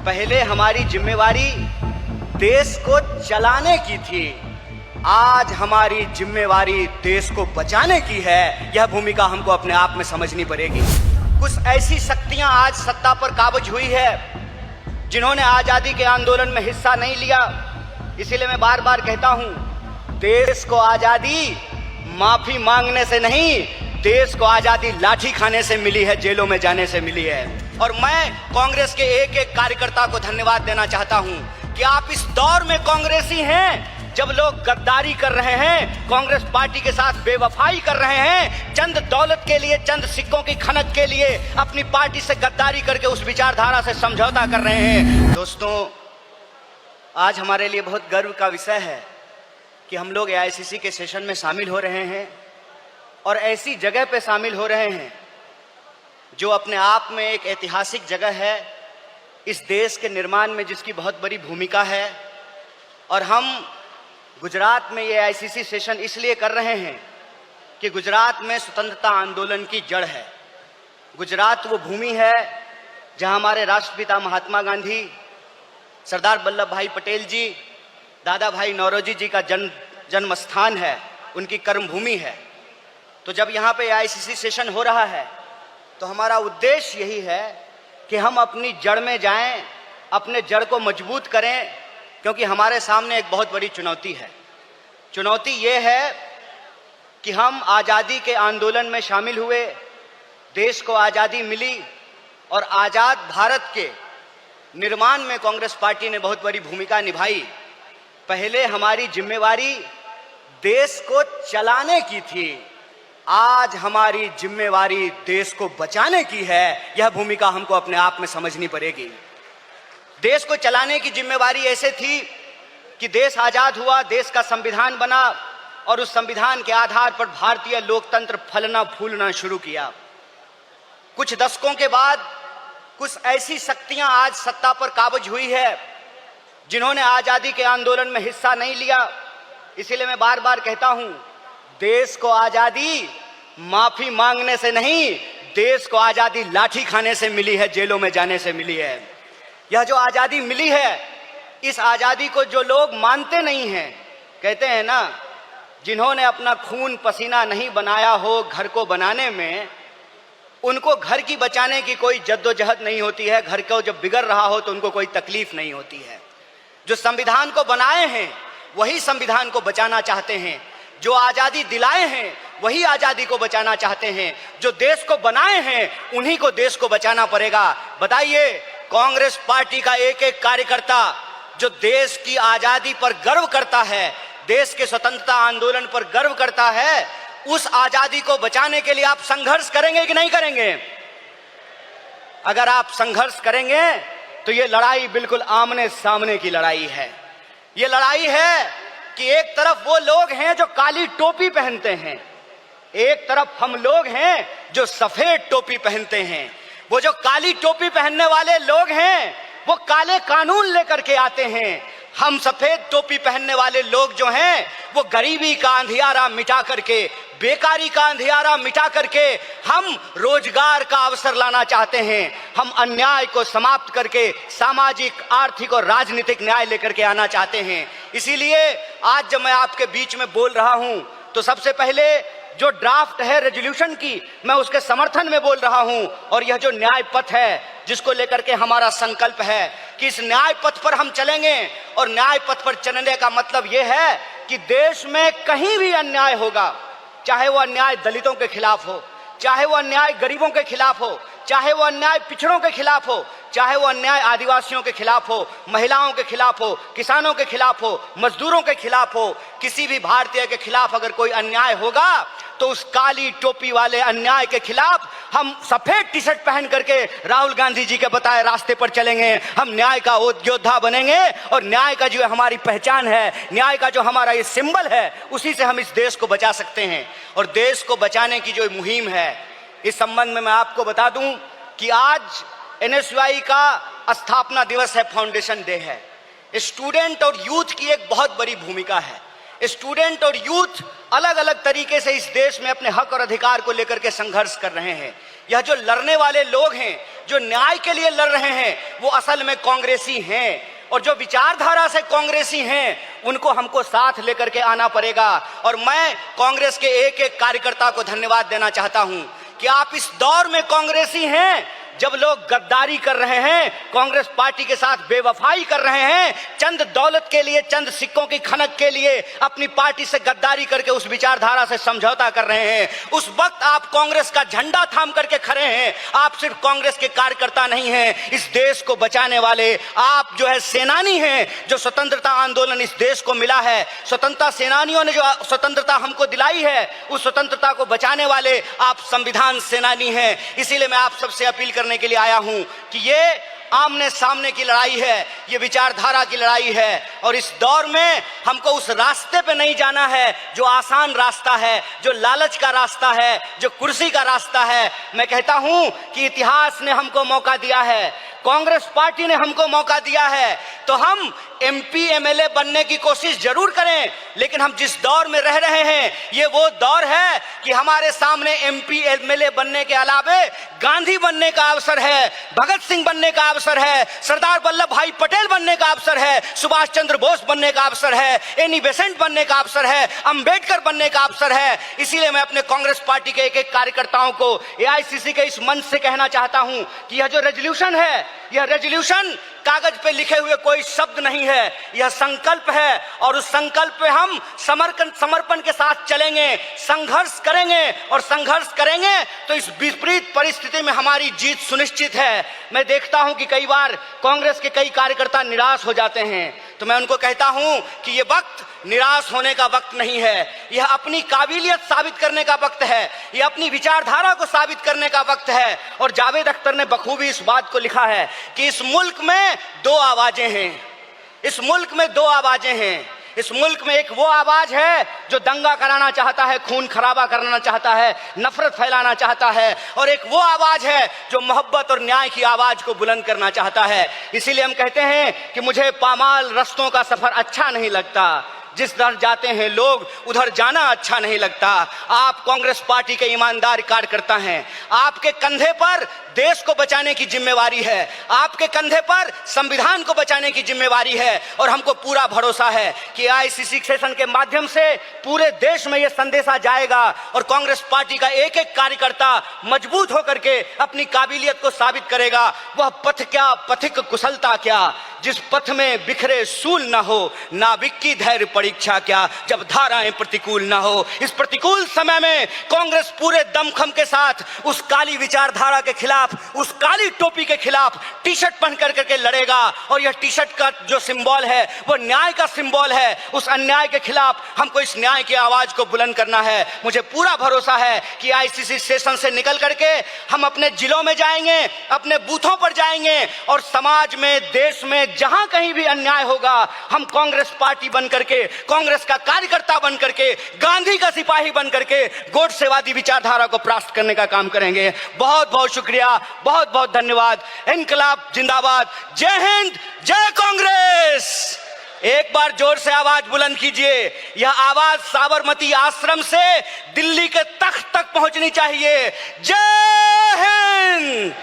पहले हमारी जिम्मेवारी देश को चलाने की थी, आज हमारी जिम्मेवारी देश को बचाने की है। यह भूमिका हमको अपने आप में समझनी पड़ेगी। कुछ ऐसी शक्तियां आज सत्ता पर काबिज हुई है जिन्होंने आजादी के आंदोलन में हिस्सा नहीं लिया। इसीलिए मैं बार बार कहता हूं, देश को आजादी माफी मांगने से नहीं, देश को आजादी लाठी खाने से मिली है, जेलों में जाने से मिली है। और मैं कांग्रेस के एक एक कार्यकर्ता को धन्यवाद देना चाहता हूं कि आप इस दौर में कांग्रेसी हैं जब लोग गद्दारी कर रहे हैं, कांग्रेस पार्टी के साथ बेवफाई कर रहे हैं, चंद दौलत के लिए, चंद सिक्कों की खनक के लिए अपनी पार्टी से गद्दारी करके उस विचारधारा से समझौता कर रहे हैं। दोस्तों, आज हमारे लिए बहुत गर्व का विषय है कि हम लोग एआईसीसी के सेशन में शामिल हो रहे हैं और ऐसी जगह पे शामिल हो रहे हैं जो अपने आप में एक ऐतिहासिक जगह है, इस देश के निर्माण में जिसकी बहुत बड़ी भूमिका है। और हम गुजरात में ये एआईसीसी सेशन इसलिए कर रहे हैं कि गुजरात में स्वतंत्रता आंदोलन की जड़ है। गुजरात वो भूमि है जहां हमारे राष्ट्रपिता महात्मा गांधी, सरदार वल्लभ भाई पटेल जी, दादा भाई नौरोजी जी का जन्म स्थान है, उनकी कर्मभूमि है। तो जब यहाँ पे एआईसीसी सेशन हो रहा है तो हमारा उद्देश्य यही है कि हम अपनी जड़ में जाएं, अपने जड़ को मजबूत करें, क्योंकि हमारे सामने एक बहुत बड़ी चुनौती है। चुनौती ये है कि हम आज़ादी के आंदोलन में शामिल हुए, देश को आज़ादी मिली और आज़ाद भारत के निर्माण में कांग्रेस पार्टी ने बहुत बड़ी भूमिका निभाई। पहले हमारी जिम्मेवारी देश को चलाने की थी, आज हमारी जिम्मेवारी देश को बचाने की है। यह भूमिका हमको अपने आप में समझनी पड़ेगी। देश को चलाने की जिम्मेवारी ऐसे थी कि देश आजाद हुआ, देश का संविधान बना और उस संविधान के आधार पर भारतीय लोकतंत्र फलना फूलना शुरू किया। कुछ दशकों के बाद कुछ ऐसी शक्तियां आज सत्ता पर काबिज हुई है जिन्होंने आजादी के आंदोलन में हिस्सा नहीं लिया। इसीलिए मैं बार बार कहता हूं, देश को आजादी माफी मांगने से नहीं, देश को आजादी लाठी खाने से मिली है, जेलों में जाने से मिली है। यह जो आजादी मिली है, इस आजादी को जो लोग मानते नहीं हैं, कहते हैं ना, जिन्होंने अपना खून पसीना नहीं बनाया हो घर को बनाने में, उनको घर की बचाने की कोई जद्दोजहद नहीं होती है। घर को जब बिगड़ रहा हो तो उनको कोई तकलीफ नहीं होती है। जो संविधान को बनाए हैं वही संविधान को बचाना चाहते हैं, जो आजादी दिलाए हैं वही आजादी को बचाना चाहते हैं, जो देश को बनाए हैं उन्हीं को देश को बचाना पड़ेगा। बताइए, कांग्रेस पार्टी का एक एक कार्यकर्ता जो देश की आजादी पर गर्व करता है, देश के स्वतंत्रता आंदोलन पर गर्व करता है, उस आजादी को बचाने के लिए आप संघर्ष करेंगे कि नहीं करेंगे? अगर आप संघर्ष करेंगे तो ये लड़ाई बिल्कुल आमने सामने की लड़ाई है। ये लड़ाई है कि एक तरफ वो लोग हैं जो काली टोपी पहनते हैं, एक तरफ हम लोग हैं जो सफेद टोपी पहनते हैं। वो जो काली टोपी पहनने वाले लोग हैं वो काले कानून लेकर के आते हैं। हम सफेद टोपी पहनने वाले लोग जो हैं वो गरीबी का अंधियारा मिटा करके, बेकारी का अंधियारा मिटा करके हम रोजगार का अवसर लाना चाहते हैं। हम अन्याय को समाप्त करके सामाजिक, आर्थिक और राजनीतिक न्याय लेकर के आना चाहते हैं। इसीलिए आज जब मैं आपके बीच में बोल रहा हूं तो सबसे पहले जो ड्राफ्ट है रेजोल्यूशन की, मैं उसके समर्थन में बोल रहा हूं। और यह जो न्याय पथ है जिसको लेकर के हमारा संकल्प है कि इस न्याय पथ पर हम चलेंगे, और न्याय पथ पर चलने का मतलब यह है कि देश में कहीं भी अन्याय होगा, चाहे वो अन्याय दलितों के खिलाफ हो, चाहे वो अन्याय गरीबों के खिलाफ हो, चाहे वो अन्याय पिछड़ों के खिलाफ हो, चाहे वो अन्याय आदिवासियों के खिलाफ हो, महिलाओं के खिलाफ हो, किसानों के खिलाफ हो, मजदूरों के खिलाफ हो, किसी भी भारतीय के खिलाफ अगर कोई अन्याय होगा तो उस काली टोपी वाले अन्याय के खिलाफ हम सफेद टी शर्ट पहन करके राहुल गांधी जी के बताए रास्ते पर चलेंगे। हम न्याय का योद्धा बनेंगे और न्याय का जो हमारी पहचान है, न्याय का जो हमारा ये सिंबल है, उसी से हम इस देश को बचा सकते हैं। और देश को बचाने की जो मुहिम है, इस संबंध में मैं आपको बता दूं कि आज एनएसयूआई का स्थापना दिवस है, फाउंडेशन डे है। स्टूडेंट और यूथ की एक बहुत बड़ी भूमिका है। स्टूडेंट और यूथ अलग अलग तरीके से इस देश में अपने हक और अधिकार को लेकर के संघर्ष कर रहे हैं। यह जो लड़ने वाले लोग हैं, जो न्याय के लिए लड़ रहे हैं वो असल में कांग्रेसी हैं, और जो विचारधारा से कांग्रेसी हैं उनको हमको साथ लेकर के आना पड़ेगा। और मैं कांग्रेस के एक एक कार्यकर्ता को धन्यवाद देना चाहता हूं कि आप इस दौर में कांग्रेसी हैं जब लोग गद्दारी कर रहे हैं, कांग्रेस पार्टी के साथ बेवफाई कर रहे हैं, चंद दौलत के लिए, चंद सिक्कों की खनक के लिए अपनी पार्टी से गद्दारी करके उस विचारधारा से समझौता कर रहे हैं। उस वक्त आप कांग्रेस का झंडा थाम करके खड़े हैं। आप सिर्फ कांग्रेस के कार्यकर्ता नहीं हैं, इस देश को बचाने वाले आप जो है सेनानी हैं। जो स्वतंत्रता आंदोलन इस देश को मिला है, स्वतंत्रता सेनानियों ने जो स्वतंत्रता हमको दिलाई है, उस स्वतंत्रता को बचाने वाले आप संविधान सेनानी हैं। इसीलिए मैं आप सबसे अपील करने के लिए आया हूं कि ये आमने सामने की लड़ाई है, ये विचारधारा की लड़ाई है, और इस दौर में हमको उस रास्ते पे नहीं जाना है जो आसान रास्ता है, जो लालच का रास्ता है, जो कुर्सी का रास्ता है। मैं कहता हूं कि इतिहास ने हमको मौका दिया है, कांग्रेस पार्टी ने हमको मौका दिया है, तो हम एमपी एमएलए बनने की कोशिश जरूर करें, लेकिन हम जिस दौर में रह रहे हैं ये वो दौर है कि हमारे सामने एमपी एमएलए बनने के अलावे गांधी बनने का अवसर है, भगत सिंह बनने का अवसर है, सरदार वल्लभ भाई पटेल बनने का अवसर है, सुभाष चंद्र बोस बनने का अवसर है, एनी बेसेंट बनने का अवसर है, अंबेडकर बनने का अवसर है। इसीलिए मैं अपने कांग्रेस पार्टी के एक एक कार्यकर्ताओं को एआईसीसी के इस मंच से कहना चाहता हूं कि यह जो रेजोल्यूशन है, यह रेजोल्यूशन कागज पे लिखे हुए कोई शब्द नहीं है, यह संकल्प है, और उस संकल्प पे हम समर्पण के साथ चलेंगे, संघर्ष करेंगे, और संघर्ष करेंगे तो इस विपरीत परिस्थिति में हमारी जीत सुनिश्चित है। मैं देखता हूं कि कई बार कांग्रेस के कई कार्यकर्ता निराश हो जाते हैं, तो मैं उनको कहता हूं कि यह वक्त निराश होने का वक्त नहीं है, यह अपनी काबिलियत साबित करने का वक्त है, यह अपनी विचारधारा को साबित करने का वक्त है। और जावेद अख्तर ने बखूबी इस बात को लिखा है कि इस मुल्क में दो आवाजें हैं, इस मुल्क में दो आवाजें हैं। इस मुल्क में एक वो आवाज है जो दंगा कराना चाहता है, खून खराबा करना चाहता है, नफरत फैलाना चाहता है, और एक वो आवाज है जो मोहब्बत और न्याय की आवाज को बुलंद करना चाहता है। इसीलिए हम कहते हैं कि मुझे पामाल रस्तों का सफर अच्छा नहीं लगता, जिस दर जाते हैं लोग उधर जाना अच्छा नहीं लगता। आप कांग्रेस पार्टी के ईमानदार कार्यकर्ता हैं, आपके कंधे पर देश को बचाने की जिम्मेवारी है, आपके कंधे पर संविधान को बचाने की जिम्मेवारी है, और हमको पूरा भरोसा है कि आईसीसी सेशन के माध्यम से पूरे देश में यह संदेशा जाएगा, और कांग्रेस पार्टी का एक एक कार्यकर्ता मजबूत होकर के अपनी काबिलियत को साबित करेगा। वह पथ क्या, पथिक कुशलता क्या, जिस पथ में बिखरे सूल न हो, नाविक की धैर्य परीक्षा क्या, जब धाराएं प्रतिकूल न हो। इस प्रतिकूल समय में कांग्रेस पूरे दमखम के साथ उस काली विचारधारा के खिलाफ, उस काली टोपी के खिलाफ टी शर्ट पहन करके लड़ेगा, और यह टी शर्ट का जो सिंबल है वो न्याय का सिंबल है। उस अन्याय के खिलाफ हमको इस न्याय की आवाज को बुलंद करना है। मुझे पूरा भरोसा है कि आईसीसी सेशन से निकल करके हम अपने जिलों में जाएंगे, अपने बूथों पर जाएंगे, और समाज में, देश में जहां कहीं भी अन्याय होगा, हम कांग्रेस पार्टी बन करके, कांग्रेस का कार्यकर्ता बन करके, गांधी का सिपाही बन करके गोडसेवादी विचारधारा को परास्त करने का काम करेंगे। बहुत बहुत शुक्रिया, बहुत बहुत धन्यवाद। इनकलाब जिंदाबाद, जय हिंद, जय कांग्रेस। एक बार जोर से आवाज बुलंद कीजिए। यह आवाज साबरमती आश्रम से दिल्ली के तख्त तक पहुंचनी चाहिए। जय हिंद।